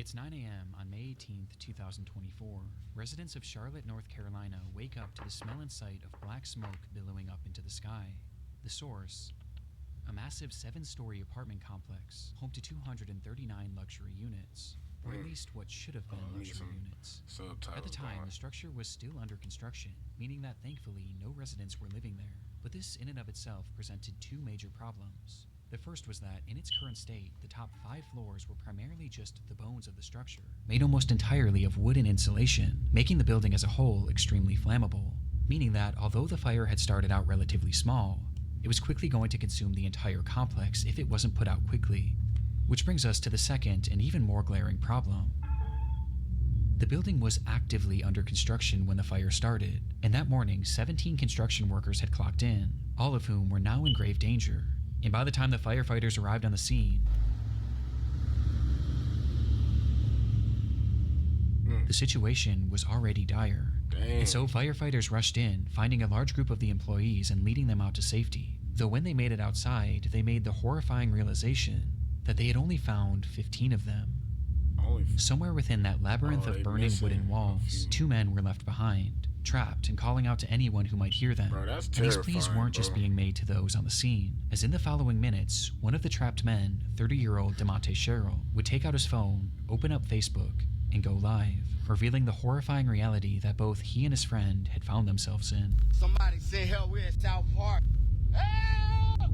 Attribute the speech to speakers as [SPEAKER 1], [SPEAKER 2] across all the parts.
[SPEAKER 1] It's 9 a.m. on May 18th, 2024. Residents of Charlotte, North Carolina wake up to the smell and sight of black smoke billowing up into the sky. The source: a massive 7-story apartment complex, home to 239 luxury units, or at least what should have been luxury units. At the time, the structure was still under construction, meaning that thankfully no residents were living there. But this in and of itself presented two major problems. The first was that, in its current state, the top 5 floors were primarily just the bones of the structure, made almost entirely of wood and insulation, making the building as a whole extremely flammable, meaning that although the fire had started out relatively small, it was quickly going to consume the entire complex if it wasn't put out quickly. Which brings us to the second and even more glaring problem. The building was actively under construction when the fire started, and that morning 17 construction workers had clocked in, all of whom were now in grave danger. And by the time the firefighters arrived on the scene, the situation was already dire. And so firefighters rushed in, finding a large group of the employees and leading them out to safety. Though when they made it outside, they made the horrifying realization that they had only found 15 of them. Somewhere within that labyrinth of burning wooden walls, 2 men were left behind, trapped and calling out to anyone who might hear them.
[SPEAKER 2] That's
[SPEAKER 1] and these pleas weren't just being made to those on the scene, as in the following minutes, one of the trapped men, 30-year-old DeMonte Sherrill, would take out his phone, open up Facebook, and go live, revealing the horrifying reality that both he and his friend had found themselves in.
[SPEAKER 3] Somebody say hell, we're in South Park. Help!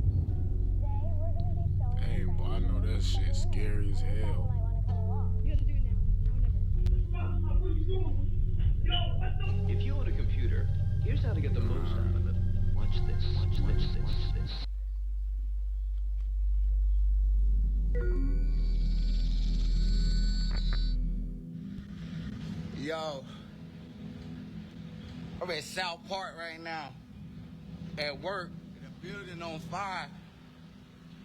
[SPEAKER 2] Dang, boy, I know that shit scary as hell.
[SPEAKER 4] If you own a computer, here's how to get the most out of it. Watch this, watch this, watch this.
[SPEAKER 3] Yo, I'm at South Park right now. At work, the building on fire,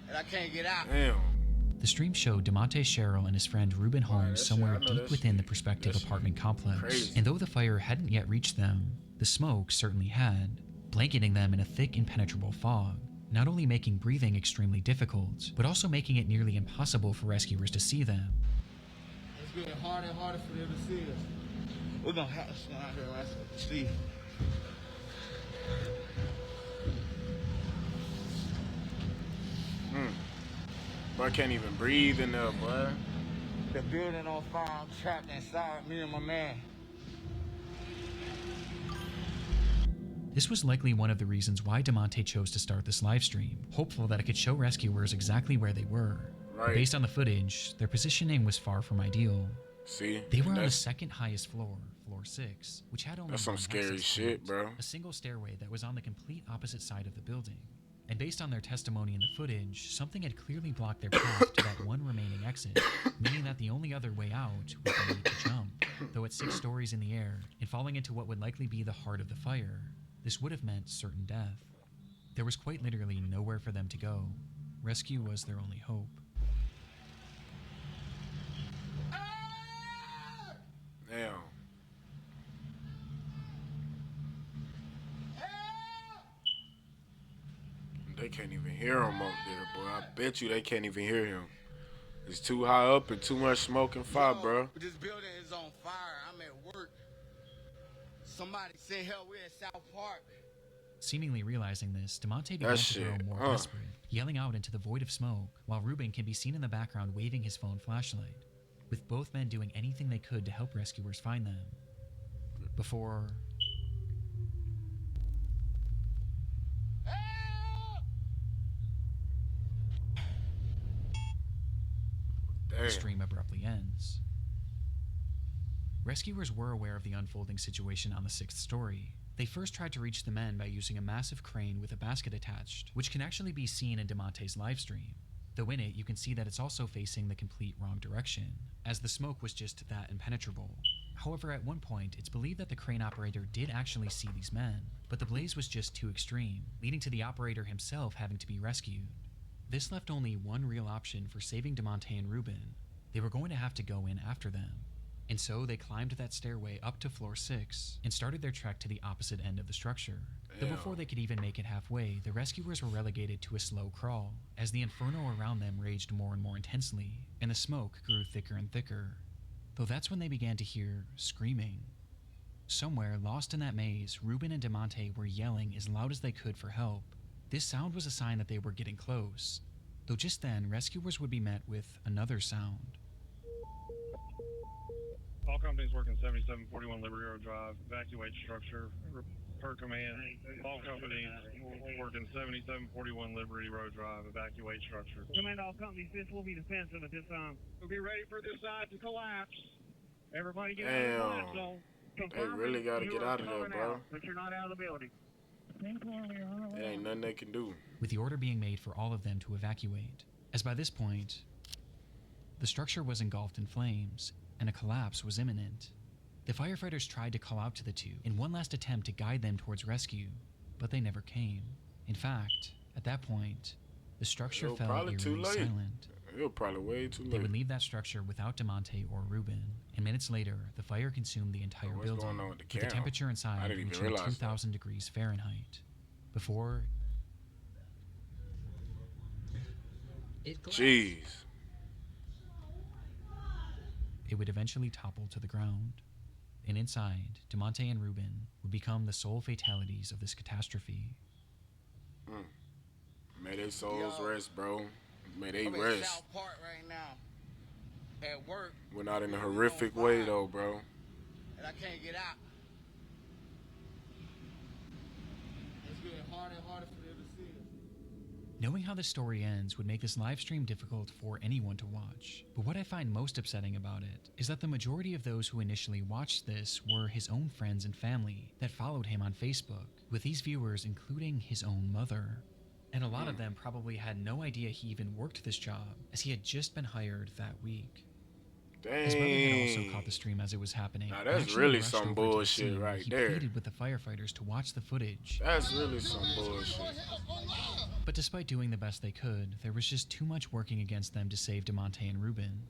[SPEAKER 3] and I can't get out.
[SPEAKER 2] Damn.
[SPEAKER 1] The stream showed DeMonte Sherrill and his friend Ruben Holmes somewhere deep within the prospective apartment complex.
[SPEAKER 2] crazy.
[SPEAKER 1] And though the fire hadn't yet reached them, the smoke certainly had, blanketing them in a thick, impenetrable fog, not only making breathing extremely difficult, but also making it nearly impossible for rescuers to see them.
[SPEAKER 3] It's getting harder and harder for them to see us. We're gonna have to stand out here and see.
[SPEAKER 2] Boy, I can't even breathe in there, boy.
[SPEAKER 3] The building on fire, I'm trapped inside, me and my man.
[SPEAKER 1] This was likely one of the reasons why DeMonte chose to start this live stream, hopeful that it could show rescuers exactly where they were.
[SPEAKER 2] Right.
[SPEAKER 1] Based on the footage, their positioning was far from ideal.
[SPEAKER 2] See?
[SPEAKER 1] They were on the second highest floor, floor 6, which had only
[SPEAKER 2] That's some
[SPEAKER 1] one
[SPEAKER 2] scary
[SPEAKER 1] access
[SPEAKER 2] shit,
[SPEAKER 1] point,
[SPEAKER 2] bro.
[SPEAKER 1] a single stairway that was on the complete opposite side of the building. And based on their testimony in the footage, something had clearly blocked their path to that one remaining exit, meaning that the only other way out would be to jump. Though at 6 stories in the air, and falling into what would likely be the heart of the fire, this would have meant certain death. There was quite literally nowhere for them to go. Rescue was their only hope.
[SPEAKER 2] Damn. They can't even hear him up there, boy. I bet you they can't even hear him. It's too high up and too much smoke and fire, bro.
[SPEAKER 3] This building is on fire. I'm at work. Somebody say hell, we're in South Park.
[SPEAKER 1] Seemingly realizing this, DeMonte began to grow more desperate, yelling out into the void of smoke, while Ruben can be seen in the background waving his phone flashlight, with both men doing anything they could to help rescuers find them. Before... the stream abruptly ends. Rescuers were aware of the unfolding situation on the 6th story. They first tried to reach the men by using a massive crane with a basket attached, which can actually be seen in DeMonte's live stream. Though in it, you can see that it's also facing the complete wrong direction, as the smoke was just that impenetrable. However, at one point, it's believed that the crane operator did actually see these men, but the blaze was just too extreme, leading to the operator himself having to be rescued. This left only one real option for saving DeMonte and Ruben. They were going to have to go in after them. And so they climbed that stairway up to floor 6 and started their trek to the opposite end of the structure. Though before they could even make it halfway, the rescuers were relegated to a slow crawl, as the inferno around them raged more and more intensely, and the smoke grew thicker and thicker. though that's when they began to hear screaming. Somewhere lost in that maze, Ruben and DeMonte were yelling as loud as they could for help. This sound was a sign that they were getting close, though just then rescuers would be met with another sound.
[SPEAKER 5] All companies working 7741 Liberty Road Drive, evacuate structure per command. All companies working 7741 Liberty Road Drive, evacuate structure.
[SPEAKER 6] Command all companies, this will be defensive at this time. We'll be ready for this side to collapse. Everybody get out of the collapse zone.
[SPEAKER 2] They really got to get out of there, bro.
[SPEAKER 6] But you're not out of the building.
[SPEAKER 2] There ain't nothing they can do.
[SPEAKER 1] With the order being made for all of them to evacuate, as by this point, the structure was engulfed in flames, and a collapse was imminent. The firefighters tried to call out to the two in one last attempt to guide them towards rescue, but they never came. In fact, at that point, the structure fell eerily silent.
[SPEAKER 2] It was probably way too late.
[SPEAKER 1] They would leave that structure without DeMonte or Ruben, and minutes later, the fire consumed the entire building,
[SPEAKER 2] going on with the
[SPEAKER 1] the temperature inside reaching 2,000 degrees Fahrenheit. Before it collapsed,
[SPEAKER 2] Jeez.
[SPEAKER 1] It would eventually topple to the ground. And inside, DeMonte and Ruben would become the sole fatalities of this catastrophe.
[SPEAKER 2] May their souls rest, bro. May they
[SPEAKER 3] I'm in
[SPEAKER 2] rest.
[SPEAKER 3] South Park right now. At work.
[SPEAKER 2] We're not in a horrific way, though, bro.
[SPEAKER 3] And I can't get out. It's getting harder and harder for them to see us.
[SPEAKER 1] Knowing how this story ends would make this live stream difficult for anyone to watch. But what I find most upsetting about it is that the majority of those who initially watched this were his own friends and family that followed him on Facebook, with these viewers including his own mother. And a lot of them probably had no idea he even worked this job, as he had just been hired that week.
[SPEAKER 2] Dang.
[SPEAKER 1] His mother had also caught the stream as it was happening.
[SPEAKER 2] Now that's
[SPEAKER 1] Actually
[SPEAKER 2] really
[SPEAKER 1] rushed
[SPEAKER 2] some
[SPEAKER 1] over to the
[SPEAKER 2] bullshit
[SPEAKER 1] scene.
[SPEAKER 2] right
[SPEAKER 1] he
[SPEAKER 2] there.
[SPEAKER 1] pleaded with the firefighters to watch the footage.
[SPEAKER 2] That's really some bullshit.
[SPEAKER 1] But despite doing the best they could, there was just too much working against them to save DeMonte and Ruben.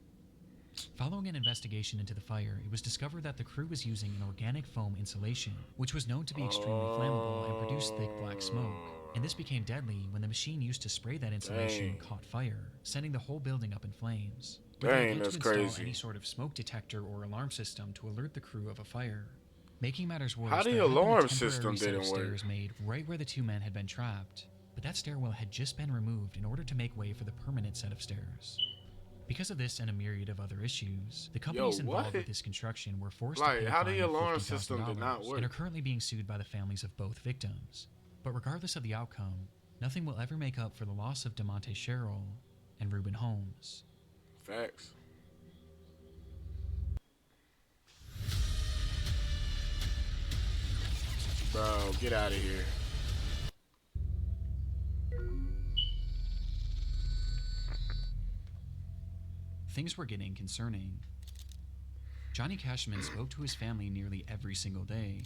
[SPEAKER 1] Following an investigation into the fire, it was discovered that the crew was using an organic foam insulation, which was known to be extremely flammable and produce thick black smoke. And this became deadly when the machine used to spray that insulation caught fire, sending the whole building up in flames. But they had
[SPEAKER 2] Dang,
[SPEAKER 1] yet
[SPEAKER 2] that's
[SPEAKER 1] to install
[SPEAKER 2] crazy.
[SPEAKER 1] any sort of smoke detector or alarm system to alert the crew of a fire. Making matters worse,
[SPEAKER 2] How the
[SPEAKER 1] there had been a
[SPEAKER 2] alarm
[SPEAKER 1] temporary
[SPEAKER 2] system
[SPEAKER 1] set of
[SPEAKER 2] didn't work?
[SPEAKER 1] stairs made right where the two men had been trapped, but that stairwell had just been removed in order to make way for the permanent set of stairs. Because of this and a myriad of other issues, the companies involved with this construction were forced to pay a
[SPEAKER 2] How
[SPEAKER 1] fine
[SPEAKER 2] the
[SPEAKER 1] of
[SPEAKER 2] alarm system did not
[SPEAKER 1] $50,000
[SPEAKER 2] work?
[SPEAKER 1] and are currently being sued by the families of both victims. But regardless of the outcome, nothing will ever make up for the loss of DeMonte Sherrill and Ruben Holmes.
[SPEAKER 2] Facts. Bro, get out of here.
[SPEAKER 1] Things were getting concerning. Johnny Cashman spoke to his family nearly every single day,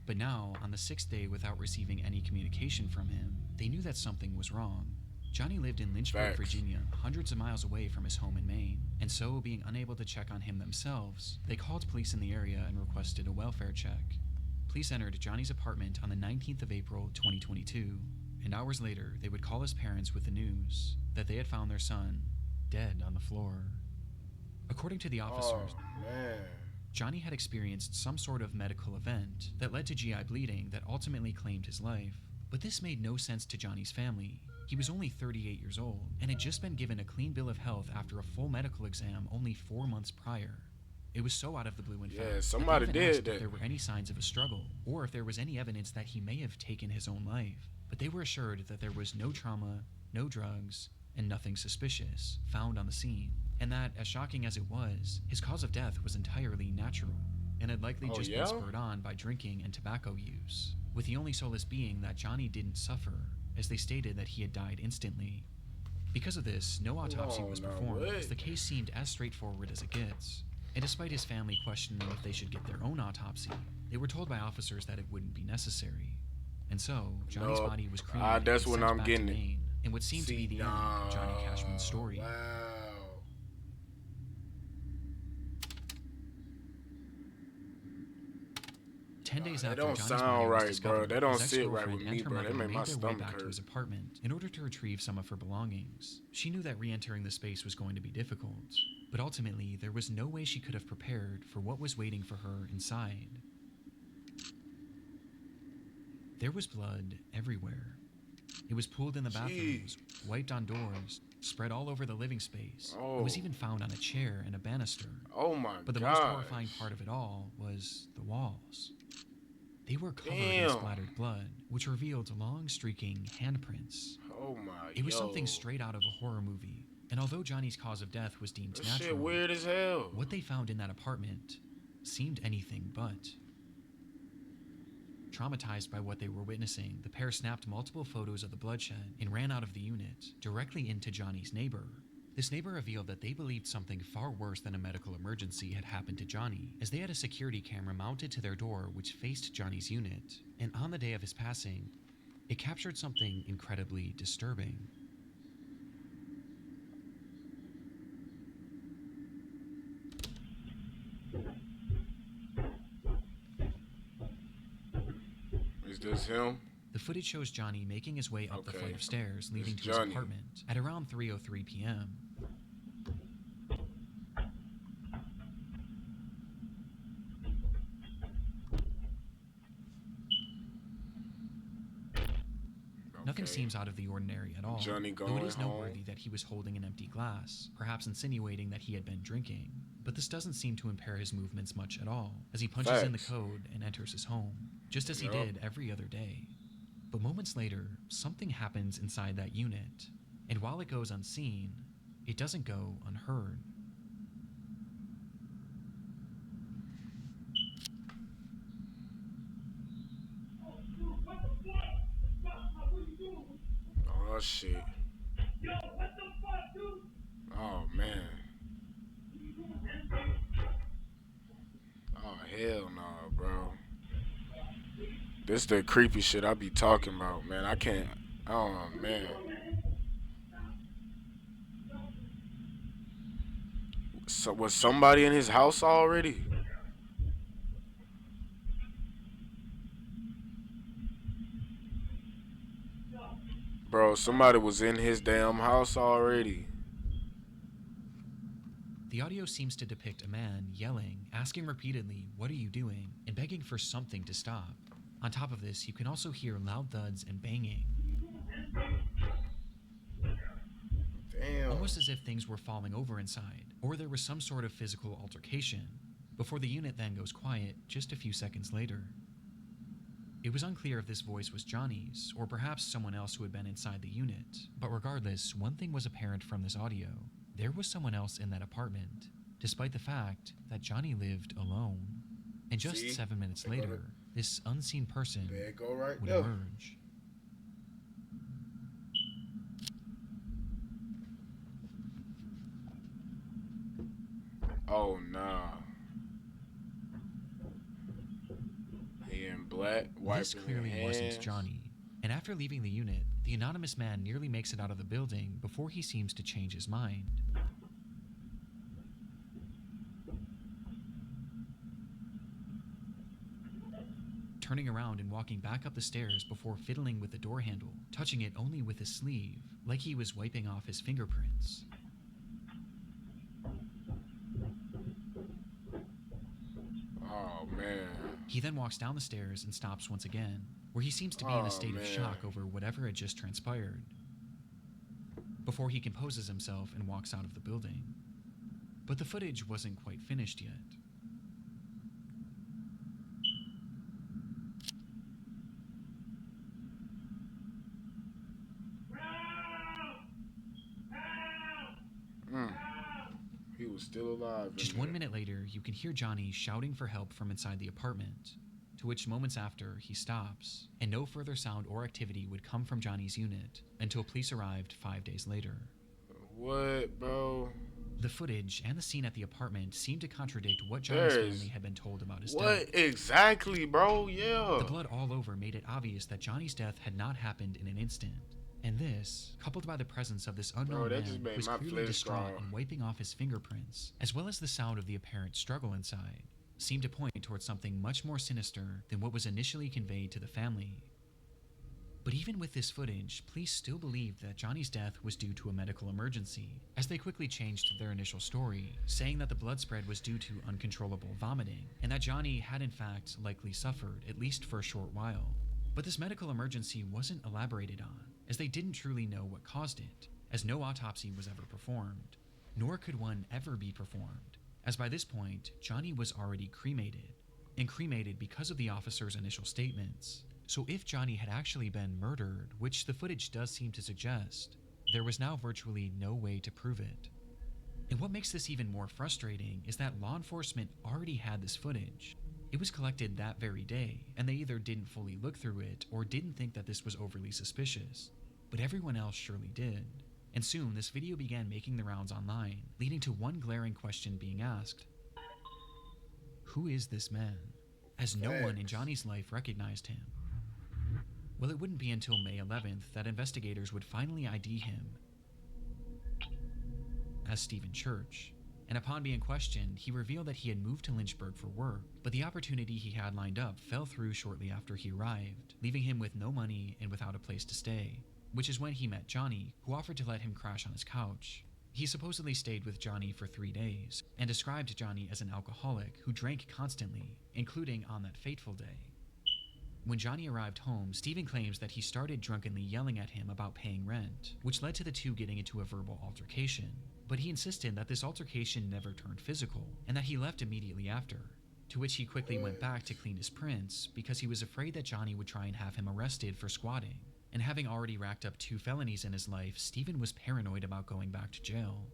[SPEAKER 1] but now, on the 6th day without receiving any communication from him, they knew that something was wrong. Johnny lived in Lynchburg,
[SPEAKER 2] Facts.
[SPEAKER 1] Virginia, hundreds of miles away from his home in Maine, and so, being unable to check on him themselves, they called police in the area and requested a welfare check. Police entered Johnny's apartment on the 19th of April, 2022, and hours later, they would call his parents with the news that they had found their son dead on the floor. According to the officers,
[SPEAKER 2] Man.
[SPEAKER 1] Johnny had experienced some sort of medical event that led to GI bleeding that ultimately claimed his life. But this made no sense to Johnny's family. He was only 38 years old and had just been given a clean bill of health after a full medical exam only 4 months prior. It was so out of the blue, in fact, that
[SPEAKER 2] somebody
[SPEAKER 1] they even
[SPEAKER 2] did
[SPEAKER 1] asked
[SPEAKER 2] that.
[SPEAKER 1] if there were any signs of a struggle, or if there was any evidence that he may have taken his own life. But they were assured that there was no trauma, no drugs, and nothing suspicious found on the scene, and that, as shocking as it was, his cause of death was entirely natural, and had likely just been spurred on by drinking and tobacco use, with the only solace being that Johnny didn't suffer, as they stated that he had died instantly. Because of this, no autopsy was performed, as the case seemed as straightforward as it gets. And despite his family questioning if they should get their own autopsy, they were told by officers that it wouldn't be necessary. And so, Johnny's body was cremated
[SPEAKER 2] that's
[SPEAKER 1] and
[SPEAKER 2] when
[SPEAKER 1] sent
[SPEAKER 2] I'm
[SPEAKER 1] back
[SPEAKER 2] getting
[SPEAKER 1] to
[SPEAKER 2] it.
[SPEAKER 1] Maine, in what seemed to be the end of Johnny Cashman's story.
[SPEAKER 2] Wow.
[SPEAKER 1] 10 10 days
[SPEAKER 2] That
[SPEAKER 1] after
[SPEAKER 2] don't
[SPEAKER 1] Johnny's body
[SPEAKER 2] sound
[SPEAKER 1] was
[SPEAKER 2] right, bro.
[SPEAKER 1] discovered,
[SPEAKER 2] That don't
[SPEAKER 1] his
[SPEAKER 2] sit right
[SPEAKER 1] ex-girlfriend
[SPEAKER 2] with
[SPEAKER 1] and
[SPEAKER 2] me,
[SPEAKER 1] her
[SPEAKER 2] bro. That
[SPEAKER 1] mother
[SPEAKER 2] make my
[SPEAKER 1] made their way
[SPEAKER 2] stomach
[SPEAKER 1] back to
[SPEAKER 2] hurt.
[SPEAKER 1] his apartment in order to retrieve some of her belongings. She knew that re-entering the space was going to be difficult, but ultimately there was no way she could have prepared for what was waiting for her inside. There was blood everywhere. It was pooled in the bathrooms, wiped on doors, spread all over the living space. It was even found on a chair and a banister.
[SPEAKER 2] Oh my god.
[SPEAKER 1] But the most horrifying part of it all was the walls. They were covered in splattered blood, which revealed long streaking handprints.
[SPEAKER 2] Oh my.
[SPEAKER 1] It was something straight out of a horror movie. And although Johnny's cause of death was deemed
[SPEAKER 2] That
[SPEAKER 1] natural,
[SPEAKER 2] shit weird as hell.
[SPEAKER 1] what they found in that apartment seemed anything but. Traumatized by what they were witnessing, the pair snapped multiple photos of the bloodshed and ran out of the unit, directly into Johnny's neighbor. This neighbor revealed that they believed something far worse than a medical emergency had happened to Johnny, as they had a security camera mounted to their door which faced Johnny's unit, and on the day of his passing, it captured something incredibly disturbing.
[SPEAKER 2] Is this him?
[SPEAKER 1] The footage shows Johnny making his way up the flight of stairs leading to
[SPEAKER 2] Johnny.
[SPEAKER 1] his apartment at around 3:03 p.m. Nothing seems out of the ordinary at all,
[SPEAKER 2] Johnny
[SPEAKER 1] though
[SPEAKER 2] going
[SPEAKER 1] it is noteworthy
[SPEAKER 2] home.
[SPEAKER 1] that he was holding an empty glass, perhaps insinuating that he had been drinking. But this doesn't seem to impair his movements much at all, as he punches in the code and enters his home, just as he did every other day. But moments later, something happens inside that unit, and while it goes unseen, it doesn't go unheard.
[SPEAKER 2] Oh shit. Oh man. Oh hell no, bro. This the creepy shit I be talking about, man. I can't. Oh man. So was somebody in his house already? Bro, somebody was in his damn house already.
[SPEAKER 1] The audio seems to depict a man yelling, asking repeatedly, "What are you doing?" and begging for something to stop. On top of this, you can also hear loud thuds and banging.
[SPEAKER 2] Damn.
[SPEAKER 1] Almost as if things were falling over inside, or there was some sort of physical altercation, before the unit then goes quiet just a few seconds later. It was unclear if this voice was Johnny's, or perhaps someone else who had been inside the unit, but regardless, one thing was apparent from this audio. There was someone else in that apartment, despite the fact that Johnny lived alone. And just 7 minutes later, this unseen person
[SPEAKER 2] There it go right
[SPEAKER 1] would
[SPEAKER 2] there.
[SPEAKER 1] emerge.
[SPEAKER 2] Oh nah. He in black, wiping
[SPEAKER 1] This clearly
[SPEAKER 2] his
[SPEAKER 1] wasn't
[SPEAKER 2] hands.
[SPEAKER 1] Johnny. And after leaving the unit, the anonymous man nearly makes it out of the building before he seems to change his mind. Turning around and walking back up the stairs before fiddling with the door handle, touching it only with his sleeve, like he was wiping off his fingerprints.
[SPEAKER 2] Oh man.
[SPEAKER 1] He then walks down the stairs and stops once again, where he seems to be in a state of shock over whatever had just transpired, before he composes himself and walks out of the building. But the footage wasn't quite finished yet.
[SPEAKER 2] He was still alive.
[SPEAKER 1] Just 1 minute later, you can hear Johnny shouting for help from inside the apartment, to which moments after, he stops, and no further sound or activity would come from Johnny's unit until police arrived 5 days later.
[SPEAKER 2] What, bro?
[SPEAKER 1] The footage and the scene at the apartment seemed to contradict what Johnny's family had been told about his death.
[SPEAKER 2] What exactly, bro? Yeah.
[SPEAKER 1] The blood all over made it obvious that Johnny's death had not happened in an instant. And this, coupled by the presence of this unknown man, who was clearly distraught and wiping off his fingerprints, as well as the sound of the apparent struggle inside, seemed to point towards something much more sinister than what was initially conveyed to the family. But even with this footage, police still believed that Johnny's death was due to a medical emergency, as they quickly changed their initial story, saying that the blood spread was due to uncontrollable vomiting, and that Johnny had in fact likely suffered, at least for a short while. But this medical emergency wasn't elaborated on, as they didn't truly know what caused it, as no autopsy was ever performed, nor could one ever be performed, as by this point, Johnny was already cremated, and cremated because of the officer's initial statements. So if Johnny had actually been murdered, which the footage does seem to suggest, there was now virtually no way to prove it. And what makes this even more frustrating is that law enforcement already had this footage. It was collected that very day, and they either didn't fully look through it or didn't think that this was overly suspicious. But everyone else surely did. And soon this video began making the rounds online, leading to one glaring question being asked. Who is this man? As no one in Johnny's life recognized him. Well, it wouldn't be until May 11th that investigators would finally ID him as Stephen Church. And upon being questioned, he revealed that he had moved to Lynchburg for work, but the opportunity he had lined up fell through shortly after he arrived, leaving him with no money and without a place to stay, which is when he met Johnny, who offered to let him crash on his couch. He supposedly stayed with Johnny for 3 days, and described Johnny as an alcoholic who drank constantly, including on that fateful day. When Johnny arrived home, Stephen claims that he started drunkenly yelling at him about paying rent, which led to the two getting into a verbal altercation. But he insisted that this altercation never turned physical, and that he left immediately after, to which he quickly went back to clean his prints because he was afraid that Johnny would try and have him arrested for squatting. And having already racked up 2 felonies in his life, Stephen was paranoid about going back to jail.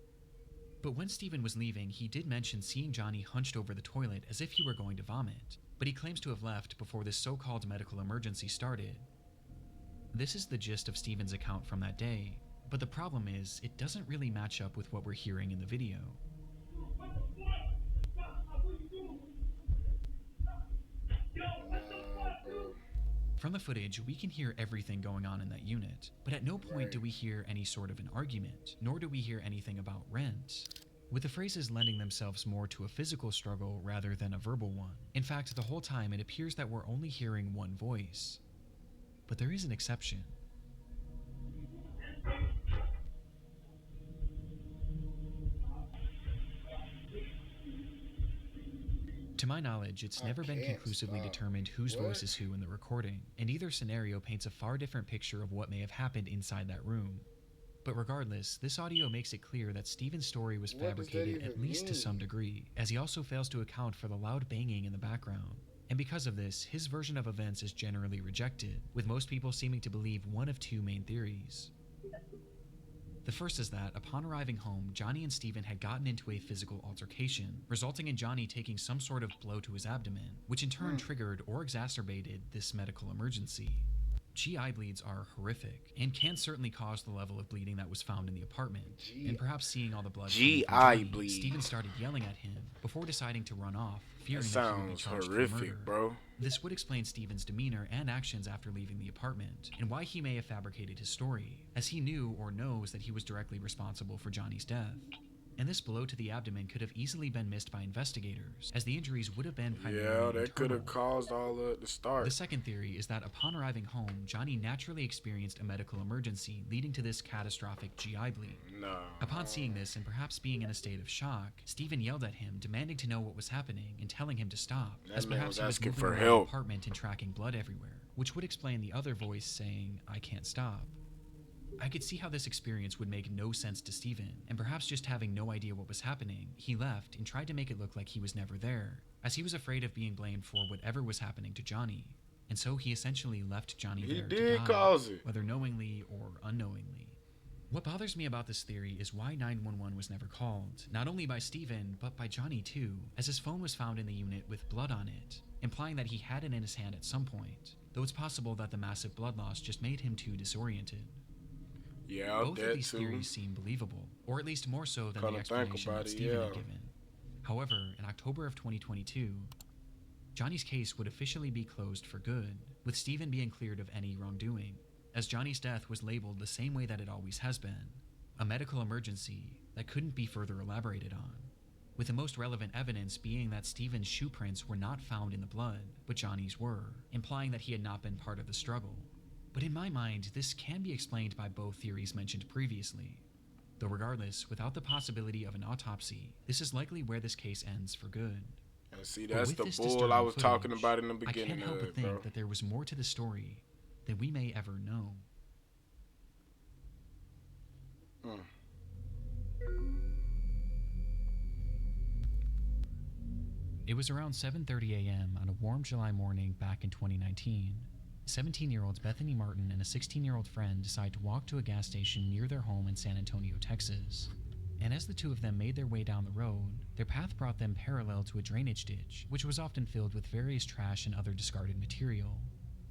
[SPEAKER 1] But when Stephen was leaving, he did mention seeing Johnny hunched over the toilet as if he were going to vomit, but he claims to have left before this so-called medical emergency started. This is the gist of Stephen's account from that day, but the problem is, it doesn't really match up with what we're hearing in the video. From the footage, we can hear everything going on in that unit, but at no point do we hear any sort of an argument, nor do we hear anything about rent, with the phrases lending themselves more to a physical struggle rather than a verbal one. In fact, the whole time it appears that we're only hearing one voice. But there is an exception. To my knowledge, it's never been conclusively determined whose voice is who in the recording, and either scenario paints a far different picture of what may have happened inside that room. But regardless, this audio makes it clear that Stephen's story was fabricated at least to some degree, as he also fails to account for the loud banging in the background. And because of this, his version of events is generally rejected, with most people seeming to believe one of 2 main theories. The first is that, upon arriving home, Johnny and Stephen had gotten into a physical altercation, resulting in Johnny taking some sort of blow to his abdomen, which in turn triggered or exacerbated this medical emergency. GI bleeds are horrific, and can certainly cause the level of bleeding that was found in the apartment, and perhaps seeing all the blood
[SPEAKER 2] GI
[SPEAKER 1] from Johnny,
[SPEAKER 2] bleed.
[SPEAKER 1] Stephen started yelling at him, before deciding to run off, fearing
[SPEAKER 2] That
[SPEAKER 1] that he would be
[SPEAKER 2] sounds
[SPEAKER 1] charged for
[SPEAKER 2] horrific,
[SPEAKER 1] murder.
[SPEAKER 2] bro.
[SPEAKER 1] This would explain Stephen's demeanor and actions after leaving the apartment, and why he may have fabricated his story, as he knew or knows that he was directly responsible for Johnny's death. And this blow to the abdomen could have easily been missed by investigators, as the injuries would have been primarily
[SPEAKER 2] Yeah, that could have
[SPEAKER 1] internal.
[SPEAKER 2] caused all of the start.
[SPEAKER 1] The second theory is that upon arriving home, Johnny naturally experienced a medical emergency, leading to this catastrophic GI bleed.
[SPEAKER 2] Nah.
[SPEAKER 1] Upon seeing this and perhaps being in a state of shock, Stephen yelled at him, demanding to know what was happening and telling him to stop,
[SPEAKER 2] That
[SPEAKER 1] as
[SPEAKER 2] man
[SPEAKER 1] perhaps
[SPEAKER 2] was
[SPEAKER 1] he was
[SPEAKER 2] asking
[SPEAKER 1] moving
[SPEAKER 2] for
[SPEAKER 1] around
[SPEAKER 2] help.
[SPEAKER 1] the apartment and tracking blood everywhere, which would explain the other voice saying, "I can't stop." I could see how this experience would make no sense to Stephen, and perhaps just having no idea what was happening, he left and tried to make it look like he was never there, as he was afraid of being blamed for whatever was happening to Johnny. And so he essentially left Johnny
[SPEAKER 2] He
[SPEAKER 1] there to
[SPEAKER 2] did
[SPEAKER 1] die,
[SPEAKER 2] cause it.
[SPEAKER 1] whether knowingly or unknowingly. What bothers me about this theory is why 911 was never called, not only by Stephen, but by Johnny too, as his phone was found in the unit with blood on it, implying that he had it in his hand at some point, though it's possible that the massive blood loss just made him too disoriented.
[SPEAKER 2] Yeah,
[SPEAKER 1] Both of
[SPEAKER 2] that
[SPEAKER 1] these
[SPEAKER 2] too.
[SPEAKER 1] theories seem believable, or at least more so than
[SPEAKER 2] Kinda
[SPEAKER 1] the
[SPEAKER 2] think
[SPEAKER 1] explanation
[SPEAKER 2] about
[SPEAKER 1] that
[SPEAKER 2] it,
[SPEAKER 1] Stephen had
[SPEAKER 2] yeah.
[SPEAKER 1] given. However, in October of 2022, Johnny's case would officially be closed for good, with Stephen being cleared of any wrongdoing, as Johnny's death was labeled the same way that it always has been, a medical emergency that couldn't be further elaborated on. with the most relevant evidence being that Stephen's shoe prints were not found in the blood, but Johnny's were, implying that he had not been part of the struggle. But in my mind, this can be explained by both theories mentioned previously. Though regardless, without the possibility of an autopsy, this is likely where this case ends for good.
[SPEAKER 2] And see,
[SPEAKER 1] But
[SPEAKER 2] that's
[SPEAKER 1] with
[SPEAKER 2] the
[SPEAKER 1] this
[SPEAKER 2] bull I
[SPEAKER 1] disturbing
[SPEAKER 2] was talking
[SPEAKER 1] footage,
[SPEAKER 2] about in the
[SPEAKER 1] I
[SPEAKER 2] beginning
[SPEAKER 1] can't help
[SPEAKER 2] of
[SPEAKER 1] but
[SPEAKER 2] it,
[SPEAKER 1] think
[SPEAKER 2] bro.
[SPEAKER 1] that there was more to the story than we may ever know. It was around 7:30 a.m. on a warm July morning back in 2019. 17-year-olds Bethany Martin and a 16-year-old friend decide to walk to a gas station near their home in San Antonio, Texas. And as the two of them made their way down the road, their path brought them parallel to a drainage ditch, which was often filled with various trash and other discarded material.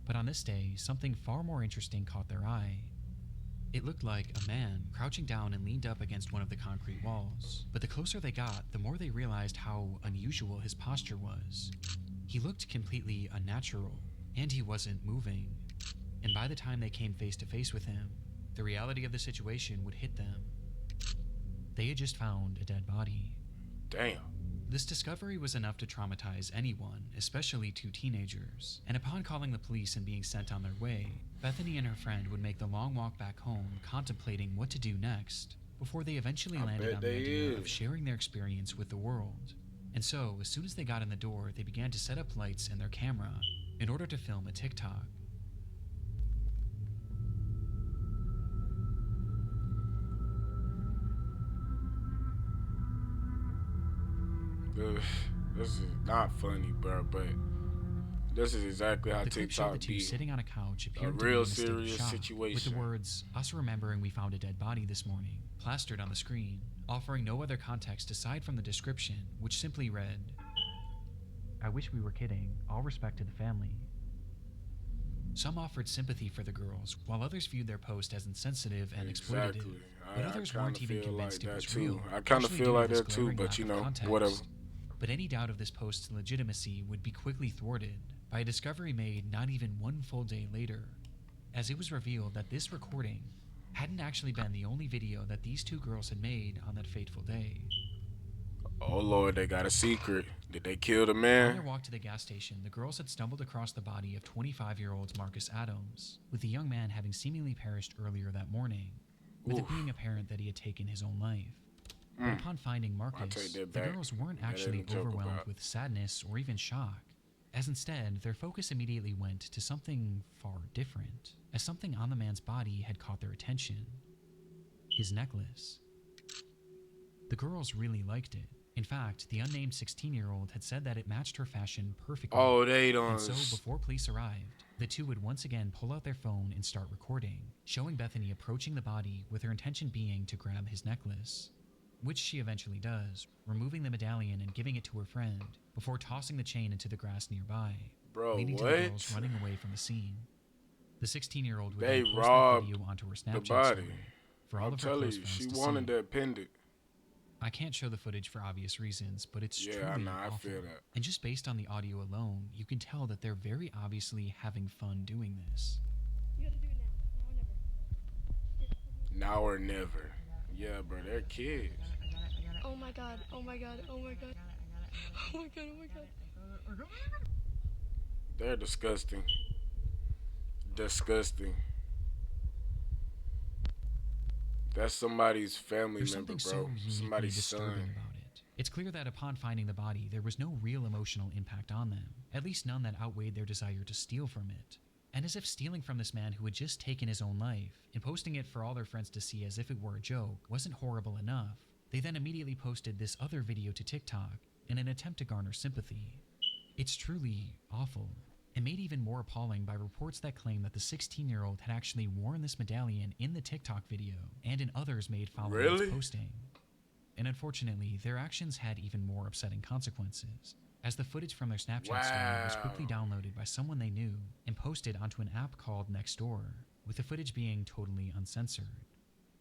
[SPEAKER 1] But on this day, something far more interesting caught their eye. It looked like a man crouching down and leaned up against one of the concrete walls. But the closer they got, the more they realized how unusual his posture was. He looked completely unnatural, and he wasn't moving. And by the time they came face to face with him, the reality of the situation would hit them. They had just found a dead body.
[SPEAKER 2] Damn.
[SPEAKER 1] This discovery was enough to traumatize anyone, especially two teenagers, and upon calling the police and being sent on their way, Bethany and her friend would make the long walk back home contemplating what to do next, before they eventually landed on the idea of sharing their experience with the world. And so, as soon as they got in the door, they began to set up lights and their camera in order to film a TikTok.
[SPEAKER 2] This is not funny, bro, but this is exactly how
[SPEAKER 1] The clip showed the
[SPEAKER 2] TikTok
[SPEAKER 1] two
[SPEAKER 2] be.
[SPEAKER 1] sitting on a couch
[SPEAKER 2] A
[SPEAKER 1] appearing to be
[SPEAKER 2] real
[SPEAKER 1] in a state of
[SPEAKER 2] serious
[SPEAKER 1] shock, with
[SPEAKER 2] situation.
[SPEAKER 1] the words, "Us remembering we found a dead body this morning," plastered on the screen, offering no other context aside from the description, which simply read, "I wish we were kidding. All respect to the family." Some offered sympathy for the girls, while others viewed their post as insensitive and exploitative.
[SPEAKER 2] Exactly.
[SPEAKER 1] But others weren't even convinced it was real.
[SPEAKER 2] I kind of
[SPEAKER 1] partially
[SPEAKER 2] feel
[SPEAKER 1] due to
[SPEAKER 2] like
[SPEAKER 1] this
[SPEAKER 2] that too,
[SPEAKER 1] glaring
[SPEAKER 2] but
[SPEAKER 1] lack
[SPEAKER 2] you
[SPEAKER 1] of
[SPEAKER 2] know,
[SPEAKER 1] context.
[SPEAKER 2] whatever.
[SPEAKER 1] But any doubt of this post's legitimacy would be quickly thwarted by a discovery made not even one full day later, as it was revealed that this recording hadn't actually been the only video that these two girls had made on that fateful day.
[SPEAKER 2] Oh Lord, they got a secret. Did they kill the
[SPEAKER 1] On their
[SPEAKER 2] man?
[SPEAKER 1] walk to the gas station, the girls had stumbled across the body of 25-year-old Marcus Adams, with the young man having seemingly perished earlier that morning, with it being apparent that he had taken his own life. But upon finding Marcus,
[SPEAKER 2] take that
[SPEAKER 1] the
[SPEAKER 2] back.
[SPEAKER 1] girls weren't
[SPEAKER 2] That
[SPEAKER 1] actually
[SPEAKER 2] ain't a joke
[SPEAKER 1] overwhelmed
[SPEAKER 2] about.
[SPEAKER 1] with sadness or even shock, as instead their focus immediately went to something far different, as something on the man's body had caught their attention: his necklace. The girls really liked it. In fact, the unnamed 16-year-old had said that it matched her fashion perfectly.
[SPEAKER 2] Oh, they don't.
[SPEAKER 1] And so, before police arrived, the two would once again pull out their phone and start recording, showing Bethany approaching the body with her intention being to grab his necklace, which she eventually does, removing the medallion and giving it to her friend, before tossing the chain into the grass nearby,
[SPEAKER 2] Bro,
[SPEAKER 1] leading to
[SPEAKER 2] what?
[SPEAKER 1] the girls running away from the scene. The 16-year-old would
[SPEAKER 2] They
[SPEAKER 1] then post that
[SPEAKER 2] robbed
[SPEAKER 1] video onto her
[SPEAKER 2] the
[SPEAKER 1] Snapchat
[SPEAKER 2] body.
[SPEAKER 1] story for all
[SPEAKER 2] I'm
[SPEAKER 1] of her
[SPEAKER 2] telling
[SPEAKER 1] close
[SPEAKER 2] you,
[SPEAKER 1] friends
[SPEAKER 2] she
[SPEAKER 1] to
[SPEAKER 2] wanted
[SPEAKER 1] see.
[SPEAKER 2] that pendant.
[SPEAKER 1] I can't show the footage for obvious reasons, but it's
[SPEAKER 2] Yeah,
[SPEAKER 1] truly
[SPEAKER 2] I know, I
[SPEAKER 1] awful.
[SPEAKER 2] feel that.
[SPEAKER 1] And just based on the audio alone, you can tell that they're very obviously having fun doing this.
[SPEAKER 7] You gotta do it now.
[SPEAKER 2] Now or never. Yeah, bro, they're kids.
[SPEAKER 7] Oh my god, oh my god, oh my god. Oh my god, oh my god.
[SPEAKER 2] They're disgusting. Disgusting. That's somebody's family
[SPEAKER 1] There's
[SPEAKER 2] member,
[SPEAKER 1] something
[SPEAKER 2] bro.
[SPEAKER 1] so uniquely
[SPEAKER 2] Somebody's
[SPEAKER 1] disturbing
[SPEAKER 2] son.
[SPEAKER 1] about it. It's clear that upon finding the body, there was no real emotional impact on them, at least none that outweighed their desire to steal from it. And as if stealing from this man who had just taken his own life, and posting it for all their friends to see as if it were a joke, wasn't horrible enough, they then immediately posted this other video to TikTok in an attempt to garner sympathy. It's truly awful, and made even more appalling by reports that claim that the 16-year-old had actually worn this medallion in the TikTok video, and in others made following
[SPEAKER 2] Really?
[SPEAKER 1] its posting. And unfortunately, their actions had even more upsetting consequences, as the footage from their Snapchat story was quickly
[SPEAKER 2] Wow.
[SPEAKER 1] downloaded by someone they knew and posted onto an app called Nextdoor, with the footage being totally uncensored.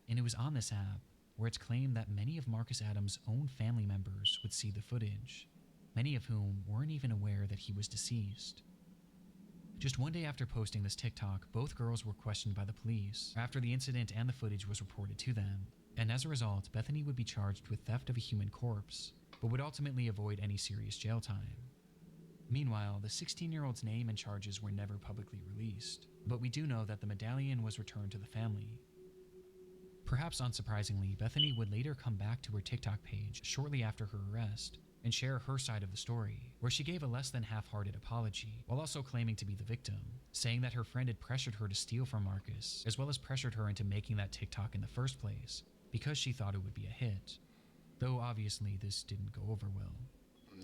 [SPEAKER 1] And it was on this app where it's claimed that many of Marcus Adams' own family members would see the footage, many of whom weren't even aware that he was deceased. Just one day after posting this TikTok, both girls were questioned by the police after the incident and the footage was reported to them, and as a result, Bethany would be charged with theft of a human corpse, but would ultimately avoid any serious jail time. Meanwhile, the 16-year-old's name and charges were never publicly released, but we do know that the medallion was returned to the family. Perhaps unsurprisingly, Bethany would later come back to her TikTok page shortly after her arrest and share her side of the story, where she gave a less than half-hearted apology, while also claiming to be the victim, saying that her friend had pressured her to steal from Marcus, as well as pressured her into making that TikTok in the first place, because she thought it would be a hit. Though obviously this didn't go over well.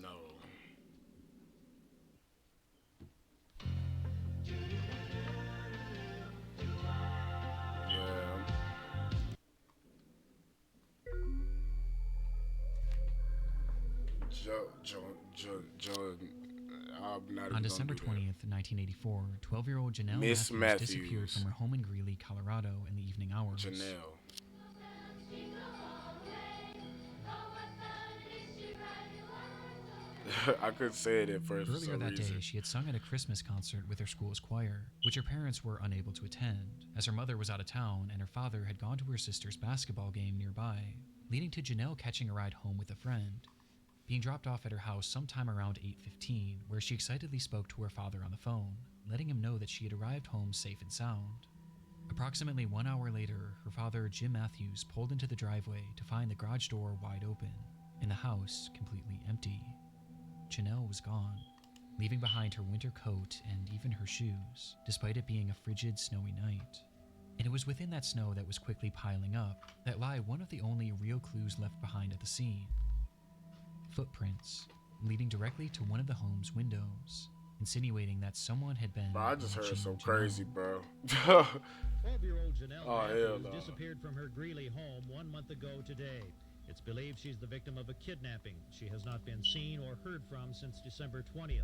[SPEAKER 2] No.
[SPEAKER 1] On December 20th, 1984, 12-year-old Janelle
[SPEAKER 2] Miss
[SPEAKER 1] Matthews disappeared from her home in Greeley, Colorado in the evening hours.
[SPEAKER 2] Janelle. I couldn't say it at first.
[SPEAKER 1] Earlier that day, she had sung at a Christmas concert with her school's choir, which her parents were unable to attend, as her mother was out of town and her father had gone to her sister's basketball game nearby, leading to Janelle catching a ride home with a friend, being dropped off at her house sometime around 8:15, where she excitedly spoke to her father on the phone, letting him know that she had arrived home safe and sound. Approximately 1 hour later, her father, Jim Matthews, pulled into the driveway to find the garage door wide open, and the house completely empty. Janelle was gone, leaving behind her winter coat and even her shoes, despite it being a frigid, snowy night. And it was within that snow that was quickly piling up that lie one of the only real clues left behind at the scene. Footprints, leading directly to one of the home's windows, insinuating that someone had been...
[SPEAKER 2] Bro, I just heard some
[SPEAKER 1] Janelle.
[SPEAKER 2] crazy, bro.
[SPEAKER 8] 12-year-old Janelle Matthews disappeared from her Greeley home 1 month ago today. It's believed she's the victim of a kidnapping. She has not been seen or heard from since December 20th.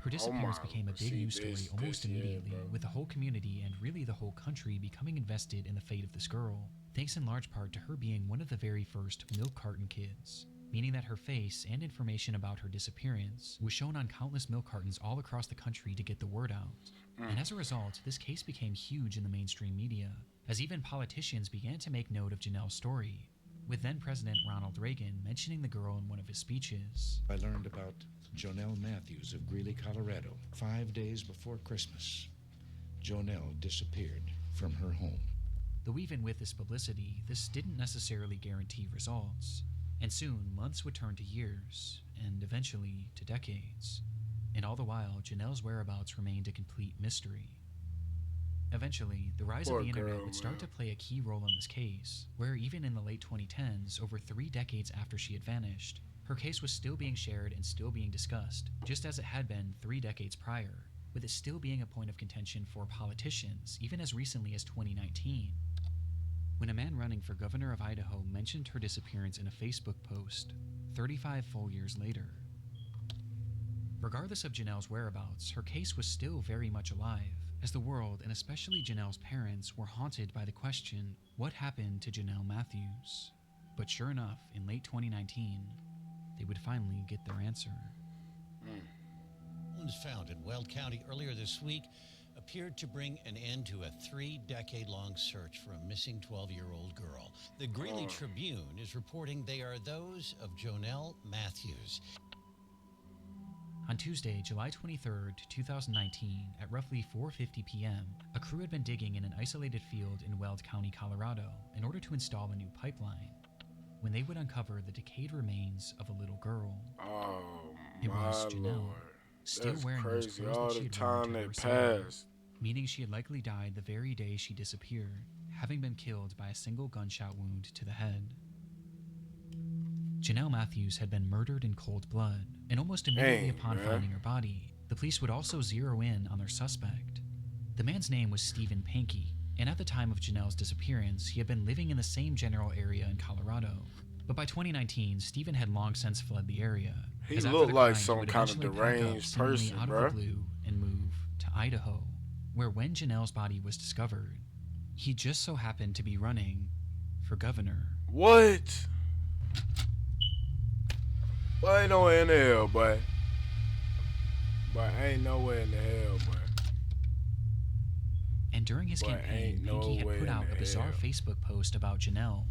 [SPEAKER 1] Her disappearance became a big news story almost immediately, with the whole community and really the whole country becoming invested in the fate of this girl, thanks in large part to her being one of the very first milk carton kids, meaning that her face and information about her disappearance was shown on countless milk cartons all across the country to get the word out. And as a result, this case became huge in the mainstream media, as even politicians began to make note of Janelle's story, with then-President Ronald Reagan mentioning the girl in one of his speeches.
[SPEAKER 9] I learned about Janelle Matthews of Greeley, Colorado, 5 days before Christmas. Janelle disappeared from her home.
[SPEAKER 1] Though even with this publicity, this didn't necessarily guarantee results, and soon months would turn to years, and eventually to decades. And all the while, Janelle's whereabouts remained a complete mystery. Eventually, the rise of the internet would start to play a key role in this case, where even in the late 2010s, over 3 decades after she had vanished, her case was still being shared and still being discussed, just as it had been 3 decades prior, with it still being a point of contention for politicians, even as recently as 2019. When a man running for governor of Idaho mentioned her disappearance in a Facebook post, 35 full years later. Regardless of Janelle's whereabouts, her case was still very much alive, as the world, and especially Janelle's parents, were haunted by the question, what happened to Janelle Matthews? But sure enough, in late 2019, they would finally get their answer.
[SPEAKER 10] Bones found in Weld County earlier this week appeared to bring an end to a 3-decade-long search for a missing 12-year-old girl. The Greeley Tribune is reporting they are those of Janelle Matthews.
[SPEAKER 1] On Tuesday, July 23rd, 2019, at roughly 4:50 p.m., a crew had been digging in an isolated field in Weld County, Colorado, in order to install a new pipeline, when they would uncover the decayed remains of a little girl.
[SPEAKER 2] Oh,
[SPEAKER 1] it was Janelle,
[SPEAKER 2] Lord.
[SPEAKER 1] still
[SPEAKER 2] That's
[SPEAKER 1] wearing
[SPEAKER 2] crazy.
[SPEAKER 1] those clothes
[SPEAKER 2] All
[SPEAKER 1] that she
[SPEAKER 2] the
[SPEAKER 1] had
[SPEAKER 2] time
[SPEAKER 1] worn to
[SPEAKER 2] that
[SPEAKER 1] her asylum,
[SPEAKER 2] passed.
[SPEAKER 1] meaning she had likely died the very day she disappeared, having been killed by a single gunshot wound to the head. Janelle Matthews had been murdered in cold blood, and almost immediately upon finding her body, the police would also zero in on their suspect. The man's name was Stephen Pankey, and at the time of Janelle's disappearance, he had been living in the same general area in Colorado. But by 2019, Stephen had long since fled the area.
[SPEAKER 2] He
[SPEAKER 1] as after
[SPEAKER 2] looked
[SPEAKER 1] the
[SPEAKER 2] like
[SPEAKER 1] crime, he
[SPEAKER 2] some
[SPEAKER 1] would
[SPEAKER 2] kind of
[SPEAKER 1] eventually pack up
[SPEAKER 2] deranged
[SPEAKER 1] seemingly
[SPEAKER 2] person,
[SPEAKER 1] out
[SPEAKER 2] bruh.
[SPEAKER 1] of the blue and move to Idaho, where when Janelle's body was discovered, he just so happened to be running for governor.
[SPEAKER 2] What? Well, ain't nowhere in the hell, but ain't nowhere in the hell, but.
[SPEAKER 1] And during his campaign, Pinky had put out a bizarre Facebook post about Janelle,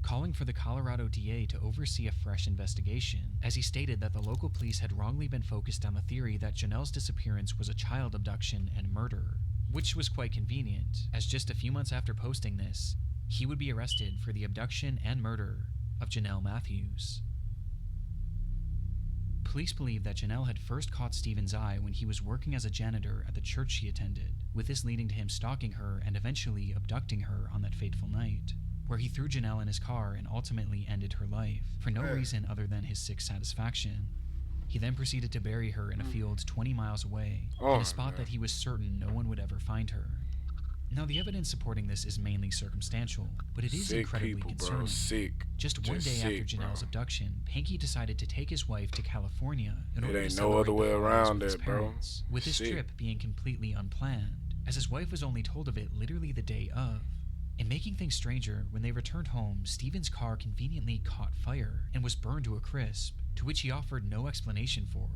[SPEAKER 1] calling for the Colorado DA to oversee a fresh investigation, as he stated that the local police had wrongly been focused on the theory that Janelle's disappearance was a child abduction and murder, which was quite convenient, as just a few months after posting this, he would be arrested for the abduction and murder of Janelle Matthews. Police believe that Janelle had first caught Stephen's eye when he was working as a janitor at the church she attended, with this leading to him stalking her and eventually abducting her on that fateful night, where he threw Janelle in his car and ultimately ended her life, for no reason other than his sick satisfaction. He then proceeded to bury her in a field 20 miles away, in a spot that he was certain no one would ever find her. Now, the evidence supporting this is mainly circumstantial, but it is incredibly concerning. Just one day after Janelle's abduction, Panky decided to take his wife to California in order to celebrate the holidays with his parents, with this trip being completely unplanned, as his wife was only told of it literally the day of. And making things stranger, when they returned home, Stephen's car conveniently caught fire and was burned to a crisp, to which he offered no explanation for.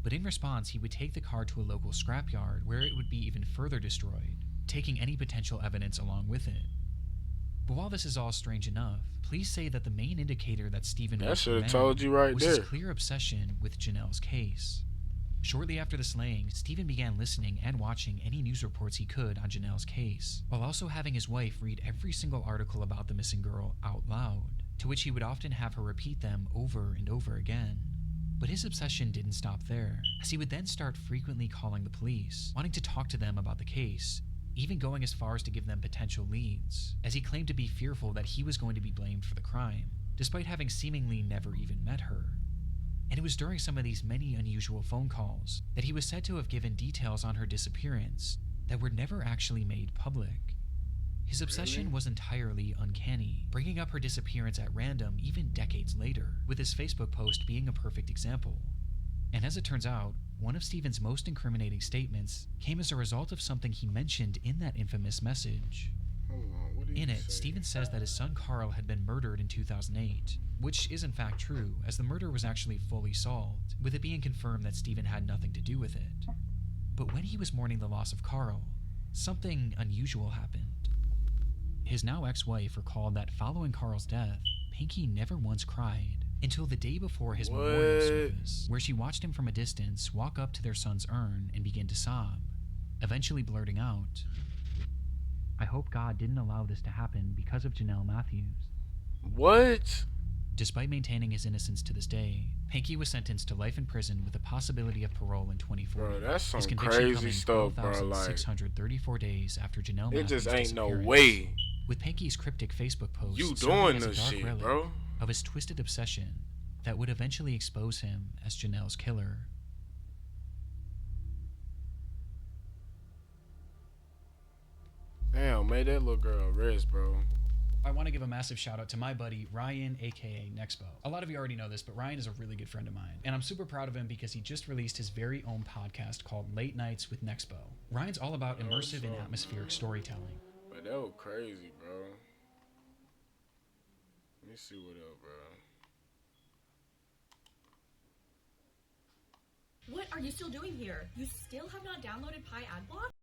[SPEAKER 1] But in response, he would take the car to a local scrapyard where it would be even further destroyed, taking any potential evidence along with it. But while this is all strange enough, police say that the main indicator that Stephen was his clear obsession with Janelle's case. Shortly after the slaying, Stephen began listening and watching any news reports he could on Janelle's case, while also having his wife read every single article about the missing girl out loud, to which he would often have her repeat them over and over again. But his obsession didn't stop there, as he would then start frequently calling the police, wanting to talk to them about the case, even going as far as to give them potential leads, as he claimed to be fearful that he was going to be blamed for the crime, despite having seemingly never even met her. And it was during some of these many unusual phone calls that he was said to have given details on her disappearance that were never actually made public. His obsession was entirely uncanny, bringing up her disappearance at random even decades later, with his Facebook post being a perfect example. And as it turns out, one of Stephen's most incriminating statements came as a result of something he mentioned in that infamous message. In it, Stephen says that his son Carl had been murdered in 2008, which is in fact true, as the murder was actually fully solved, with it being confirmed that Stephen had nothing to do with it. But when he was mourning the loss of Carl, something unusual happened. His now ex-wife recalled that following Carl's death, Pinky never once cried, until the day before his memorial service, where she watched him from a distance walk up to their son's urn and begin to sob, eventually blurting out, "I hope God didn't allow this to happen because of Janelle Matthews."
[SPEAKER 2] What?
[SPEAKER 1] Despite maintaining his innocence to this day, Pinky was sentenced to life in prison with the possibility of parole in 2040.
[SPEAKER 2] Bro, that's some
[SPEAKER 1] his conviction
[SPEAKER 2] crazy
[SPEAKER 1] coming
[SPEAKER 2] stuff, bro.
[SPEAKER 1] 12,634 days after Janelle
[SPEAKER 2] It
[SPEAKER 1] Matthews'
[SPEAKER 2] just ain't no
[SPEAKER 1] disappearance.
[SPEAKER 2] way
[SPEAKER 1] With Pinky's cryptic Facebook post
[SPEAKER 2] you
[SPEAKER 1] serving
[SPEAKER 2] doing
[SPEAKER 1] as a
[SPEAKER 2] this
[SPEAKER 1] dark
[SPEAKER 2] shit,
[SPEAKER 1] relic
[SPEAKER 2] bro.
[SPEAKER 1] of his twisted obsession that would eventually expose him as Janelle's killer.
[SPEAKER 2] Damn, made that little girl rest, bro.
[SPEAKER 1] I want to give a massive shout out to my buddy Ryan, aka Nexpo. A lot of you already know this, but Ryan is a really good friend of mine, and I'm super proud of him because he just released his very own podcast called Late Nights with Nexpo. Ryan's all about immersive and atmospheric storytelling.
[SPEAKER 2] But that was crazy, bro. Let me see what else, bro.
[SPEAKER 11] What are you still doing here? You still have not downloaded Pi Adblock?